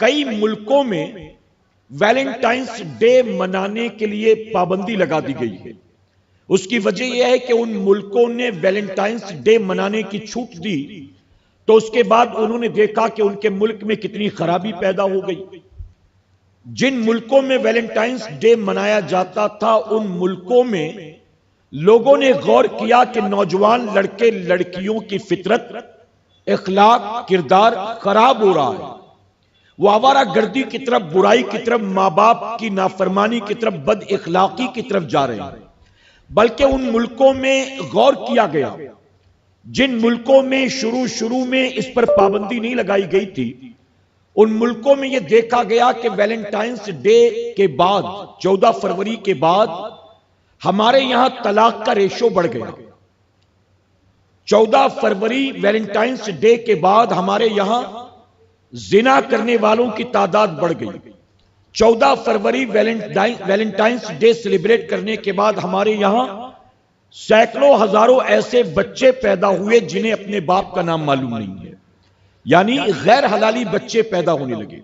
کئی ملکوں میں ویلنٹائنس ڈے منانے کے لیے پابندی لگا دی گئی ہے۔ اس کی وجہ یہ ہے کہ ان ملکوں نے ویلنٹائنس ڈے منانے کی چھوٹ دی تو اس کے بعد انہوں نے دیکھا کہ ان کے ملک میں کتنی خرابی پیدا ہو گئی۔ جن ملکوں میں ویلنٹائنس ڈے منایا جاتا تھا ان ملکوں میں لوگوں نے غور کیا کہ نوجوان لڑکے لڑکیوں کی فطرت، اخلاق، کردار خراب ہو رہا ہے۔ وہ آوارہ گردی کی طرف، برائی کی طرف، ماں باپ کی نافرمانی کی طرف، بد اخلاقی کی طرف جا رہے ہیں۔ بلکہ ان ملکوں میں غور کیا گیا جن ملکوں میں شروع میں اس پر پابندی نہیں لگائی گئی تھی، ان ملکوں میں یہ دیکھا گیا کہ ویلنٹائنس ڈے کے بعد 14 فروری کے بعد ہمارے یہاں طلاق کا ریشو بڑھ گیا۔ 14 فروری ویلنٹائنس ڈے کے بعد ہمارے یہاں زنا کرنے والوں کی تعداد بڑھ گئی۔ 14 فروری ویلنٹائنس ڈے سیلیبریٹ کرنے کے بعد ہمارے یہاں سینکڑوں ہزاروں ایسے بچے پیدا ہوئے جنہیں اپنے باپ کا نام معلوم نہیں ہے، یعنی غیر حلالی بچے پیدا ہونے لگے۔